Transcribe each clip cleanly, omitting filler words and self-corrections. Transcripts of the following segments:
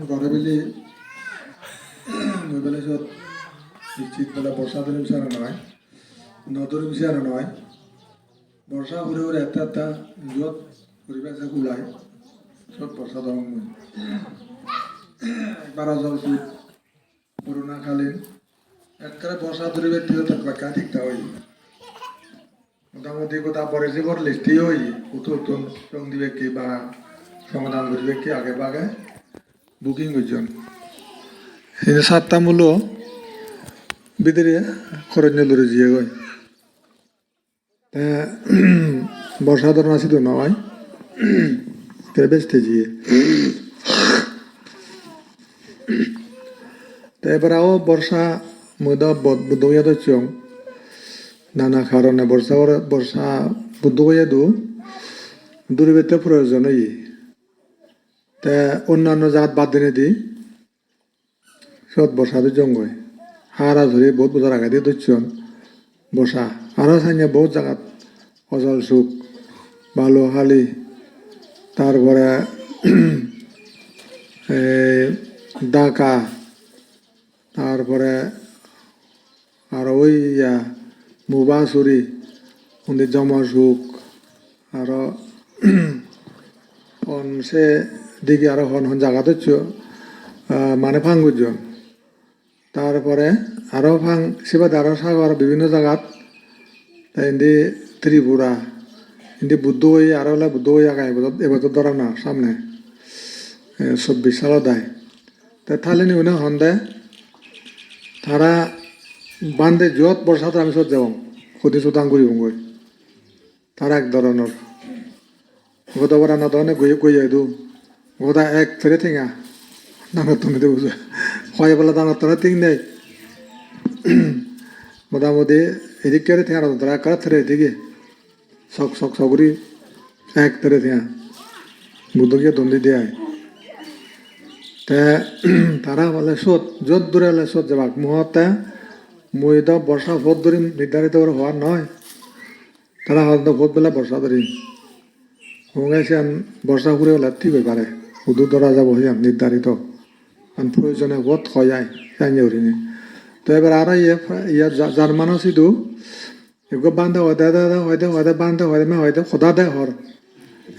ঘরে বেলি বেলে সব শীত বেলা বর্ষা দিন বিচারা নয় নদর বিচারা নয় বর্ষা ঘুরে ঘুরে একটা একটা যত পরিবেশ গুলাই সব বর্ষা দম একবার জল শীত করোনাকালীন একটা বর্ষা ধরে ব্যক্তিগত থাকবা কা ঠিকঠাক হই মোটামুটি কোথা পরে যে বর লিস্টি হই উত্তর রং দিবে কি বা সমাধান করবে কি আগে বাগে বুকিং করছেন কিন্তু সাতটা মূল্য ভিতরে খরচ লড়ে দিয়ে গয় বর্ষা ধরন আসি তো নয় বেচতে গিয়ে তো এবারেও বর্ষা মধ্যে বুদ্ধ হইয়া দিচ্ছং নানা কারণে বর্ষা বুদ্ধ হইয়া দূরবীতে প্রয়োজন হই তে অন্যান্য জাত বাদ দিনে দি সব বর্ষা তো জঙ্গয় হারা ধরে বহুত বছর আগে দিয়ে দিচ্ছন বর্ষা আরও সাইনে বহুত জায়গাত অজল সুখ বালু হালি তারপরে ডাকা তারপরে আর ওই মুবাসুরি উনি জমা সুখ আরো সে দিকে আরো হন হন জায়গা দিচ্ছ মানে ফাঙ্গুজন তারপরে আরো ফাং সেবাদ আরো সাগর বিভিন্ন জায়গাত ইন্দি ত্রিপুরা ইন্দি বুদ্ধ হয়ে আরো হলে বুদ্ধ হয়ে আগায় এবছর ধরা না সামনে 24 সালও দেয় তাই থালে নি উনি হন দেয় তারা বান্ধে যত বর্ষা তো আমি সব যাব ক্ষতি সুতাং করিব গই তারা এক ধরনের গতবার না ধরনের গইয়ে দু গোদা এক ফেরে থিঙা ডাঙর তুমি দেবো হয় বলে ডাঙর তো তিন নেই মোটামুটি এদিক করে থিঙা তারা কারা থেরে এদিকে শখ শখ শখরি এক তেরে থিঙা বুদ্ধকে দন্দি দেয় তে তারা বলে সোদ যত দূরে হলে সোদ যাবাক মুহূর্তে মই তো বর্ষা ভোট ধরিম নির্ধারিত করে হওয়ার নয় তারা হয়তো ভোট বেলা বর্ষা ধরিম মঙ্গাইছে বর্ষা ঘুরে হলে ঠিক হয়ে পারে উদু ধরা যাব নির্ধারিত প্রয়োজনে ভোট হয় যায় সাইনে উঠিনি তো এবার আরো ইয়ে জার্মান আছিতো এগুলো বান্ধে হয়তো বান্ধে হয়তো সদা দে হর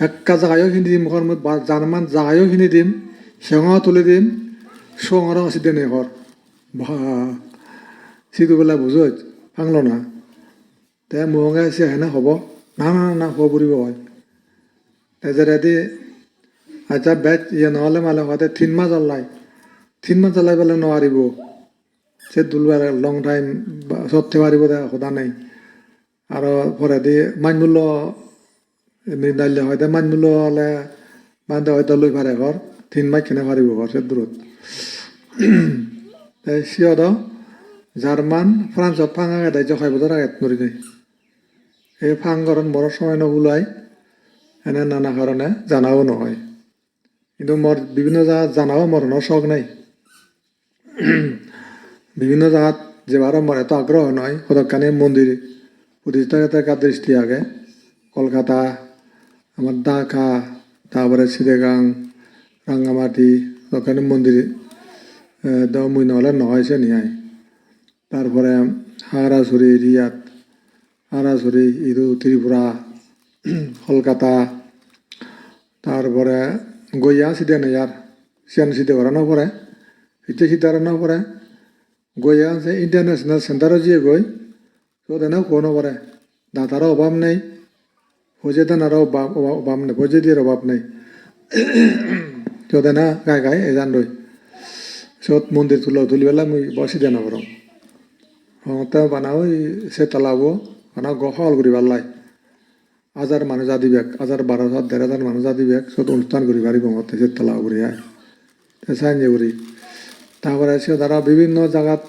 একটা জায়গায়ও কিনি দিম ঘর জার্মান জায়গায়ও কিনি দিম সেঙাও তুলি দিম সঙারও আছে দেনে ঘর বা সিধুবেলা বুঝো ভাঙলো না তে মহঙ্গাই আছে হেনে হ'ব না হ'ব বুলিব হয় তেজেৰেদি আচ্ছা বেচ ইয়ে নহ'লে মালে হয়তো 3 মাহ জ্বলাই পেলাই নোৱাৰিব সে দুলবাৰ লং টাইম সত্যি পাৰিব সদা নেই আৰু পরেদি মানমূল্য মিলাইলে হয়তো মানমূল্য হলে বান্ধে হয়তো লৈ পারে ঘর 3 মাস কেনে পারিব ঘর সে দূরত সিয়দ জার্মান ফ্রান্সত ফাঙা গাইতে 6 বছর আগে নরি নেই এই ফাং গরম বড় সময় নগুলাই এনে নানা কারণে জানাও নহয় কিন্তু মোর বিভিন্ন জায়গা জানাও মরণের শখ নাই বিভিন্ন জায়গাত যেবারও মর এত আগ্রহ নয় সদকানি মন্দির প্রতিষ্ঠা দৃষ্টি আগে কলকাতা আমার ঢাকা তারপরে চিটাগাং রাঙ্গামাটি সদকানি মন্দির মুই নহলে নহয়ছে নিয়াই তারপরে হাগড়াছড়ি রিয়াদ হাগড়াছড়ি ইদু ত্রিপুরা কলকাতা তারপরে গইয়া সিদে নেই আর সিয়ান সিদে করানো পরে ইচ্ছে সিদ্ধারানো পরে গইয়া আছে ইন্টারন্যাশনাল সেন্টারও যে গই তো দেনেও কোনো পরে দাঁতারও অভাব নেই ফৌজে দানারও অভাব নেই ফৌজে দিয়ে অভাব নেই তো দেনা গাই এজান রই সব মন্দির তুলি পেলাই মুই বসি দেন করম তা বানাও সে তালাবো বানাও গহল করি পারলাই 1000 মানুষ আদি বেগ 1000 12,000 1,500 মানুষ আদি বেগ সব অনুষ্ঠান করি পারিব মতে সে তালাও করি আয় সাইন করি তারপরে সে তারা বিভিন্ন জায়গাত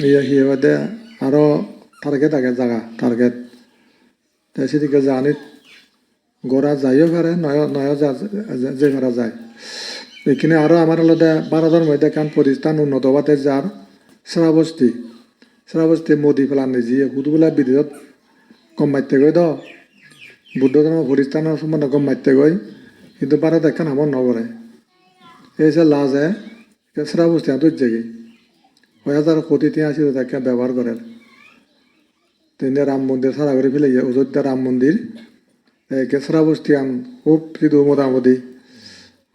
ইয়ে আরো টার্গেট আগে জায়গা টার্গেট সেদিকে জানিত গোড়া যাইও পারে নয় যে ফেরা যায় এখানে আরো আমার আলাদা ভারতের মধ্যে কান প্রতিষ্ঠান উন্নত হওয়াতে যার শ্রাবস্তি মোদি ফেলান নিজি হুদুগুলা বিদেশত কম মারতে গই দ বুদ্ধ ধর্ম প্রতিষ্ঠানের সম্বন্ধে কম মারতে গই কিন্তু ভারত এখন আমার নগরে এসে লাজে কেসরা বস্তি আন তুই হয়ে তার ক্ষতি দিয়ে আসি তাকে ব্যবহার করে তিনি রাম মন্দির সারা করে ফেলে অযোধ্যা রাম মন্দির কেসরা বস্তি আন খুব কিন্তু মোটামুটি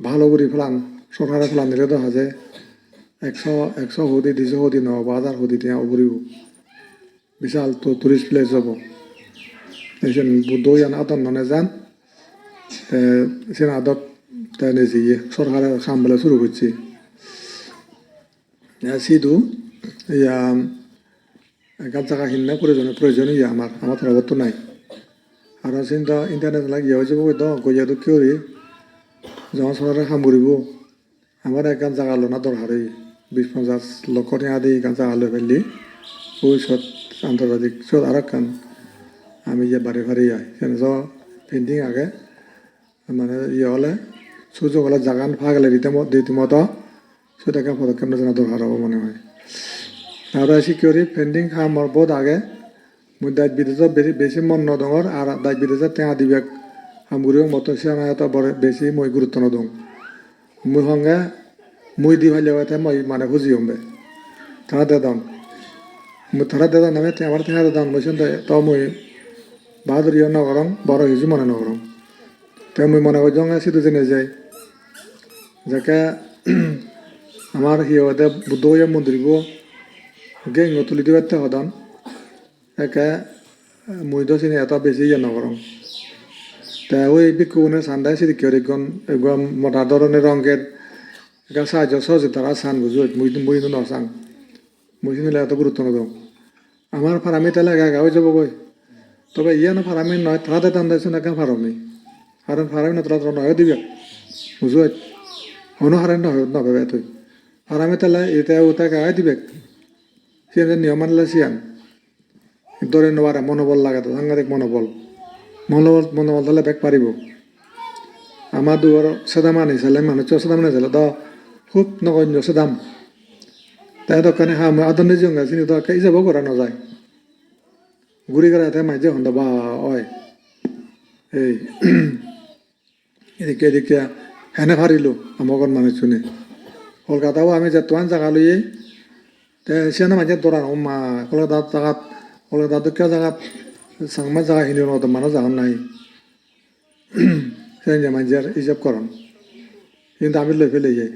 ভালো করে ফেলান সরকারে ফেলান দিলে দেখা যায় 100 কোটি 200 কোটি 9,000 কোটি টিয়া উপরিও বিশাল তো টুরিস্ট প্লেস যাব এসেন বুদ্ধ ইয়ান আদন ননে যান সেন আদত নিজে সরকারের কাম বলে শুরু করছি সিধু ইয়া গান জায়গা কিনা প্রয়োজন ইয়া আমার তরফত তো নাই আর চিন্তা ইন্টারনেট লাগিয়ে হয়েছে তো গইয়াতো কিয় রে যখন সরকারে কাম করিব আমার এক গান জায়গা লোনা দরকারই 20-50 লক্ষ টাকা দিয়ে গান জায়গা লৈ ফেললি ভবিষ্যৎ আন্তর্জাতিক চোর আর কান আমি যে বাড়ি ফাড়ি আয় সেন পেন্টিং আগে মানে ইয়ে হলে সুযোগ হলে জাগান ফাগলে রীতিমতো সেটাকে পদক্ষেপ নেওয়া দরকার হবো মনে হয় আর সিকিউরি পেন্টিং খামার বহুত আগে মই দায়িত্ব বিদেশত বেশি মন নদঙর আর দায়িত্ব বিদেশত টেঙা দিবে হামগুড়িও মতো সিয়ানা এটা বড় বেশি মই গুরুত্ব নদং মই সঙ্গে মই দি ভাই লেওয়াতে মই মানে খুঁজি হমবে তারা দেদান মই তারা দেদান নামে আমার টেঙা দেদান মই শুনতে তো মই বাহাদুর ইয়ে নগরম বড় হিজু মনে নগরম তো মই মনে করি জঙ্গে সিধু জেনে যাই যাকে আমার হিওতে বুদ্ধ মন্দিরব গেং তুলি দিবে হদান একে মই তো চিনি এত বেশি ইয়ে নগরম তা ওই বিক্ষুবনে সান্দায় সিদ্ধি একজন একদম মোটা ধরনের রঙের একটা সাহায্য সহজে তারা সান বুঝো মই তো নসাং মই চিনি এত গুরুত্ব নদম আমার ফারামি তাহলে একা হয়ে যাব গই তবে ইয়ে না ফারামি নয় তাহাতে টান্দাইছো না কেন ফারামি কারণ ফারামি না তোরা নয় দিবে বুঝো হনো হারেন নভাবে তুই ফারামি তাহলে এটা ওটা গায়ে দিবে সে নিয়ম মানলে সিয়ান ধরে নেওয়ার মনোবল লাগে তো সাংঘাতিক মনোবল তাহলে বেগ পারিব আমার দুয়ার সেদাম আনিছিলে মানুষ সেদাম আনিছিলে তো খুব নগণ্য সেদাম তাই দোকানে হা আদনের জঙ্গা চিনি তো এই যাব করা নাযায় ঘুরি করে এতে মাইজে হন্দ বা হয় এই এদিকে হেনে ফারিলো আমগর মানুষ শুনে কলকাতাও আমি যেতাম জায়গা লইয়ে সিয়ানা মাঝে দৌড়ানো মা কলকাতা কিয় জায়গাত সাংমা জায়গা হিনি মানুষ জাগান নাই সে মানুষের হিসাব করন কিন্তু আমি লৈ ফেলে যাই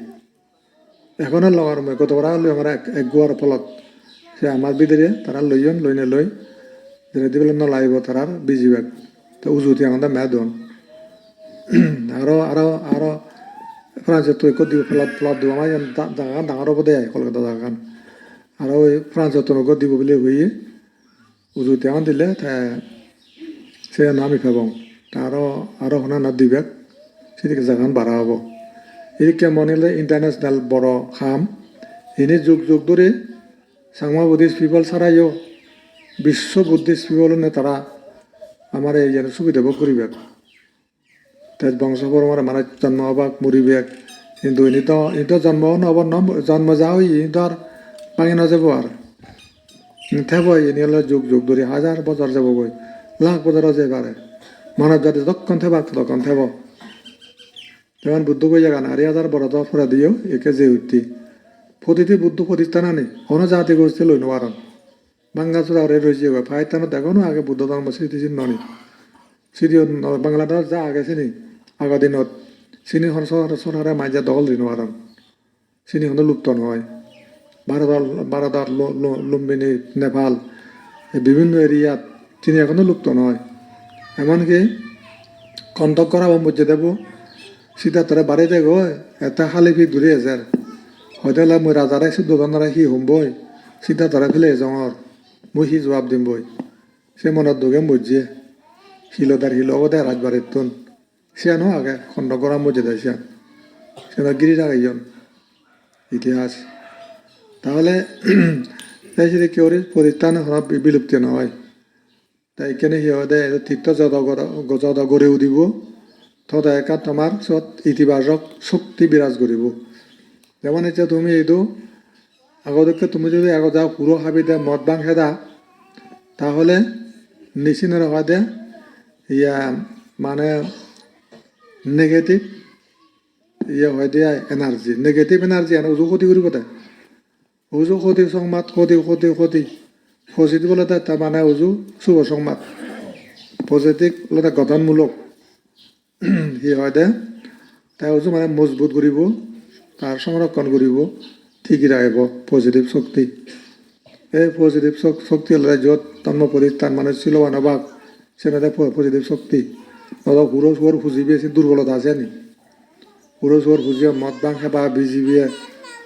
এখনো লগার মই কতবার লই আমার এক গুয়ার ফলত সে আমার বিদেরে তারা লইন লই যেটা দিবেলে নলাইব তারার বিজি ব্যাগ তো উজুতি আমাদের মেদন আরো ফ্রান্সে তুই দিব ফ্লাট দিব আমার জায়গা ডাঙর হব দেয় কলকাতা জায়গান আর ওই ফ্রান্সে তোর দিব বলে হইয়ে উজুতি আমার দিলে সে আমি ফেবং আরো হনা না দিবে সেদিকে জাগান বাড়া হব এদিকে মনে হলে ইন্টারন্যাশনাল বড় খাম এনে যুগ ধরে সাংমা বুদ্ধিস্ট পিপল ছাড়াইও বিশ্ব বুদ্ধিস্ট পিপল তারা আমার এই যেন সুবিধা ভোগ করিবে তাই বংশ পরম্পরা মানে জন্ম হবাক মরিবে কিন্তু ইতো জন্ম নব জন্ম যাও ইন্তর ভাঙি নাযাব আর থেব এনে হলে যুগ ধরে 1000 বছর যাব গই লাখ বছরও যে পারে মানব জাতি তখন থেব তখন থেব যেমন বুদ্ধ কই জায়গা না 1000 বড় তো ফরা দিও একে যে উঠতি প্রতিটি বুদ্ধ প্রতিষ্ঠান আনি কোন জাতি গোষ্ঠী লই নোয়ারন বাঙ্গাচুরা ওরে রয়েছে ফাইতানো দেখো না আগে বুদ্ধ ধর্ম স্মৃতি চিহ্ন নি স্মৃতি বাংলাদেশ যা আগে চিনি আগৰ দিনত চিনি সরকারে মাইজা দখল দিন নোয়ারন চিনি হন লুপ্ত নহয় ভারত লুম্বিনী নেপাল বিভিন্ন এরিয়াত চিনি এখনো লুপ্ত নয় এমনকি কণ্ঠক করা মধ্যে দেব সীতা তোরা বাড়িতে গই এটা খালি ফি ঘুরে আছে হয়তো মই রাজারে দুজনরা সি হম বই সীতা তোরা ফেলে জঙর মই সি জবাব দিম বই সে মনত দুগে মজিয়ে শিলদার শিলগতে রাজবাড়ির তুন সিয়ানো আগে খণ্ড করা মধ্যে দেয় সিয়ান সেটা গিরি রাখাইজন ইতিহাস তাহলে তাই সেটা কি করে পরিত্রাণ বিলুপ্তি নয় তাই কেনে সিহঁতে তীৰ্থ যত গঢ়ি উঠিব তত একা তোমাৰ চত ইতিবাচক শক্তি বিৰাজ কৰিব যেমন এতিয়া তুমি এইটো আগতকে তুমি যদি আগত যাও পুরো খাবিতে মদ ভাং খেদা তাহলে নিশ্চিন্ত রাখা দে ইয়া মানে নেগেটিভ ইয়ে হয় দিয়া এনার্জি নেগেটিভ এনার্জি আনে উজু ক্ষতি কৰিব দে উজু ক্ষতি সংবাদ ক্ষতি পজিটিভ হলে তাৰ মানে উজু শুভ সংবাদ পজিটিভ হলে গঠনমূলক সি হয় দে তাই উজু মানে মজবুত কৰিব তাৰ সংৰক্ষণ কৰিব ঠিকই ৰাখিব পজিটিভ শক্তি এই পজিটিভ শক্তি হলে য'ত তন্ম পৰিত্ৰাণ মানে চিলোৱা নবাক সেনেদে পজিটিভ শক্তি অলপ হুৰ চুৰ ফুজিবি দুৰ্বলতা আছে নি হুৰ চুৰ ফুজিয়ে মদ বাং সেৱা বিজিবিয়ে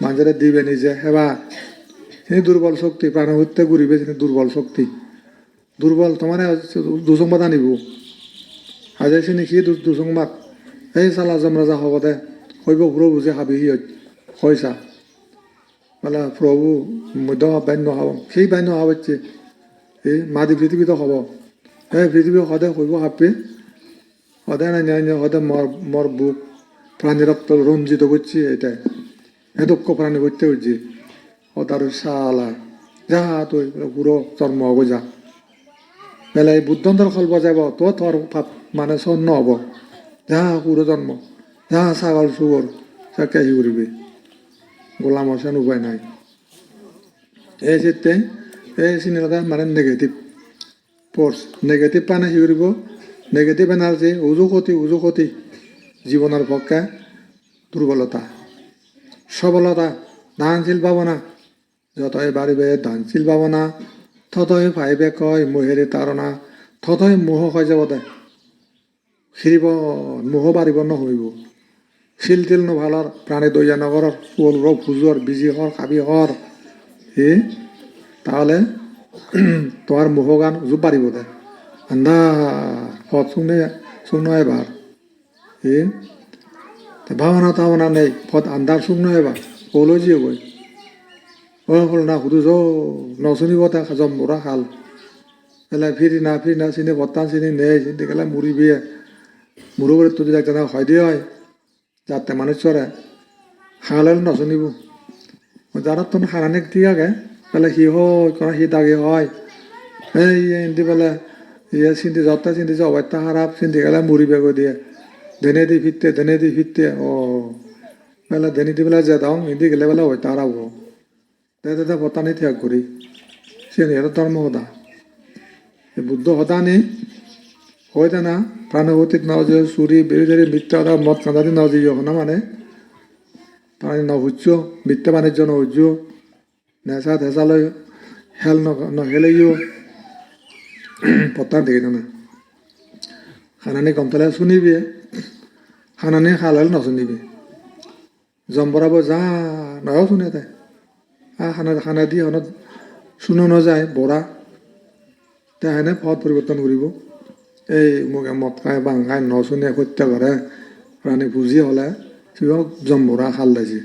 মানুষের দিবে নিজে সেবা সেই দুর্বল শক্তি প্রাণহত্যা করিবে দুর্বল শক্তি দুর্বল তোমার দুসংবাদ আনিব হাজার চিনি সি দুসংবাদ এই চালা জমরাজা হব দে কইব প্রভু যে হাবি সি কইসা বলে প্রভু মধ্য বান্য হব সেই বান্য হচ্ছে এই মাদি পৃথিবীতে হব এই পৃথিবী সদায় কইব হাবি সদায় নাই সদায় মর বুক প্রাণীরক্ত রঞ্জিত করছি এটাই এদক্ষ প্রাণী করতে হচ্ছে সদার শালা যা তুই পুরো জন্ম হব যা বেলা এই বুদ্ধন্তর ফল বজাব তো তোর ভাব মানে স্বর্ণ হব যা পুরো জন্ম যা ছাগল চুগর তাকে হি করবি গোলামৰ সেন উপায় নাই এই চিত্তে এই চিনেমাটা মানে নেগেটিভ ফোৰ্স নেগেটিভ মানে হি কৰিব নেগেটিভ এনার্জি উজু ক্ষতি জীবনের পক্ষে দুর্বলতা সবলতা দানশীল ভাবনা যতই বাড়িবে দানশীল ভাবনা ততই ভাইবে কয় মোহেৰে তাৰণা ততই মোহ হৈ যাব দে খিৰিব মোহ বাঢ়িব নহৰিব শিল তিল নোভালৰ প্ৰাণী দৈয়া নগৰৰ ফুল ৰ ফুজুৰ বিজি হৰ খাবি হৰ তাহলে তোমার মোহগান জুব বাড়িব দে আন্দা পথ শুনো এবার ভাবনা টাবনা নেই পথ আন্দার শুনো এবার ওলো যে বই ও হল না হুদু নশুনিব তা জম্বরা খাল এলা ফিরি না চিনি বত্তান চিনি নেই চিন্তি গেলে মুড়ি বিয়ে মুড়ো করে তুই দেখতে না হয় দিয়ে হয় যাতে মানুষ চরে খালে নশুনিব যারা তো হারানিক ঠিক আগে বেলে সি হয় কোনো সি দাগে হয় এই এনতি বেলে ইয়ে চিন্তি যত্তা চিন্তি যে অবস্থা খারাপ চিন্তি গেলে মুড়ি বেগো দিয়ে ধেনে দি ফিরতে ও বেলা ধেনি দি বেলা যে দাও এনতি গেলে বেলা অবস্থা খারাপ হো দে বতানি ত্যাগ করি সে ধর্ম সদা বুদ্ধ সদা নি হয় না প্রাণভূতিত ন যে চুরি বেড়ি মিথ্যা মদ কাঁদাদি ন যে না মানে প্ৰাণী নভুজ্য মিথ্যা বাণিজ্য নভুজ্য নেচা থেচালৈ হেল নহেলেও পত্তাৰ দেখি না খানানি গমতালে শুনিবি খানানি খালে নশুনিবি জম্বৰাব যা নয় শুনে তাই খানা দি হনত শুনো নাযায় বৰা তেহেনে পথ পৰিৱৰ্তন কৰিব এই মোক মদ খাই বাং খাই নশুনে হত্যা কৰে প্ৰাণী পুজি হ'লে সিহঁত জম্বৰা খাল দাইছে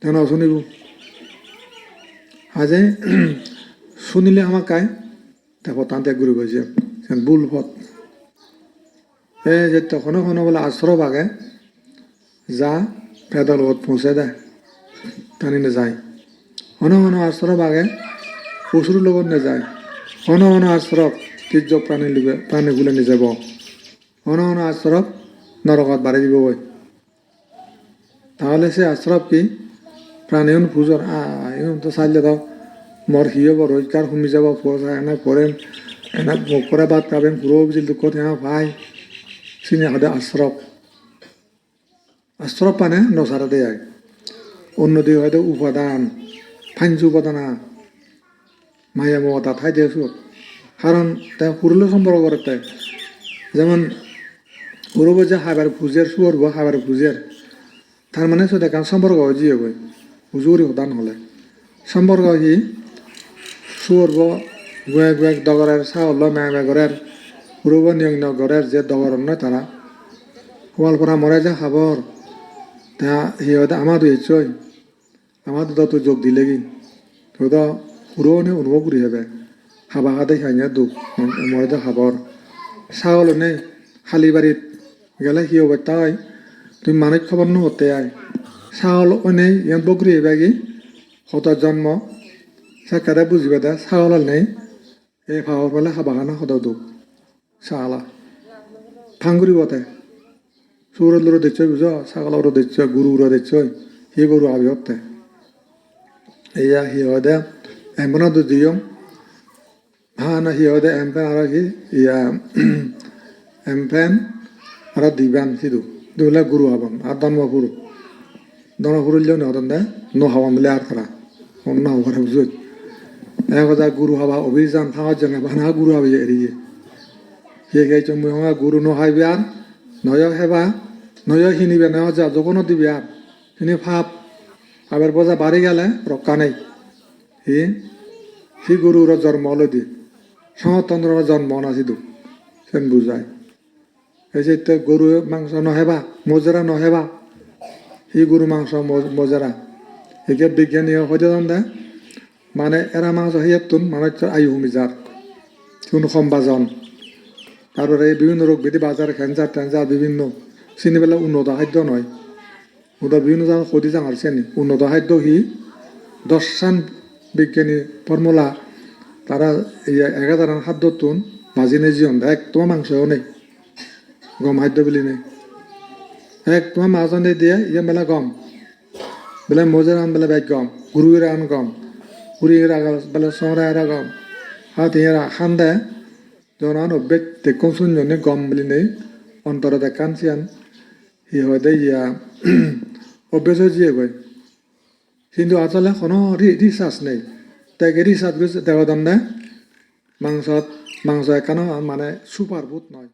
তেওঁ নশুনিব আজি শুনিলে আমাক কাই দেখো তাতে ঘুরিব যে বুল পথ এই যে তখন বলে আশ্রয় বাগে যা পেদল লগত পৌঁছে দেয় টানি নেযায় হন আশ্রয় বাগে পশুর লগত নেযায় হন আশ্রয় তীর্য প্রাণীগুলো নিয়ে যাব হন আশ্রয় নরকত বাড়ি দিব বই তাহলে সে আশ্রয় কি প্রাণীহন পুজোর তো চাইলে দাও মর হিয়ে বড় রোজগার শুনি যাব এনে পড়েন এনে মুখ করে বাদ পাবেন পুরো বুঝিল দুঃখত হ্যাঁ ভাই চিনি সদে আশ্রপ মানে নচারা দেয় অন্যদিকে হয়তো উপাদান ফাইনসু উপাদানা মায়া মমতা ঠাই দিয়েছ কারণ তাই পুরুলো সম্পর্ক করে তাই যেমন পুরব যে হাবার ফুজের সুর হাবার ফুজের তার মানে শুধু কারণ সম্পর্ক জিয়ে গই হুজুরি উদান হলে সম্পর্ক হি সুরব গুয়েক দগরের চাউল মেঘরের পুরব নিয়ং গরের যে দগর নয় তারা কোয়াল পরা মরে যে খাবর তা সিহঁতে আমাৰো ইচ্ছয় আমাৰ তো যোগ দিলে কি তো পুৰোনে অনুভৱ কৰি হবে খাবা খাতে খাইনে দুখ মরে যে খাবর চাউল নে খালি বাড়িত গেলে সি অবস্থা হয় তুমি মানুষ খবর নহতে আয় চাউল অনেই ইয়ান বকরি হইবা কি হত জন্ম সেকারে বুঝিবা দে চাউল নেই এই ভাৱৰ পেলাই খাবা খানা সদায় দুখ চাউলা ভাং কৰিব তাই সুরলুরো দেখছো বুঝো ছাগলরও দেখছো গরুরও দেখছো হি গরু আবি হতে এয়া হি হদে এমন দিয়ম না হি হদে এমপেন আর কি ইয়া এমপেন আর দিবান সিধু দুলা গরু হবান আর দন ফুরুলেও নহতন দে ন হবান বলে আর তারা অন্য হবার বুঝো একদা গুরু হবা অভিযান থাকার জন্য বানা গুরু হবে এড়িয়ে হে গাইছো মুই হওয়া গুরু নহাইবে আর নয় হেবা নয় হিনিবে নয় যা যখনও দিবে আর হিনি ভাবের বোঝা বাড়ি গেলে রক্ষা নেই হি গুরুর জন্ম হলো দি সনাতন্ত্র জন্ম না সিধু সেন বুঝায় এই যে গরু মাংস নহেবা মজরা নহেবা হি গরু মাংস মজরা একে বিজ্ঞানী হইতে দে মানে এরা মাংস হিয়াতুন মানে আয়ু মিজার কোন সম্বাজন তারপরে বিভিন্ন রোগ ব্যাধি বাজার ক্যান্সার ট্যান্সার বিভিন্ন চিনিবেলা উন্নত খাদ্য নয় ওটা বিভিন্ন জায়গায় সদি জাঙার চেনি উন্নত খাদ্য হি দশান বিজ্ঞানী ফর্মুলা তারা এই 1000 খাদ্য তুন ভাজি নেই জীবন এক তোমার মাংসও নেই গম খাদ্য বলি নেই এক তোমার মাজন দিয়ে ইয়ে বেলা গম বেলা মজুর আন বেলা ব্যাগ গম গুরুয়ের আন গম গুরুয়ের বেলা সরা এরা গম হাত ইয়েরা খান দেয় যখন অভ্যেক দেখুন শুনজনে গম বলি নেই অন্তর দেখান সিয়ান হি হয়তো ইয়া অভ্যেস হয়ে গই কিন্তু আসলে কোনো রিসার্চ নেই তাকে রিসার্চ দেখা দাম না মাংস এখানেও মানে সুপার ফুড নয়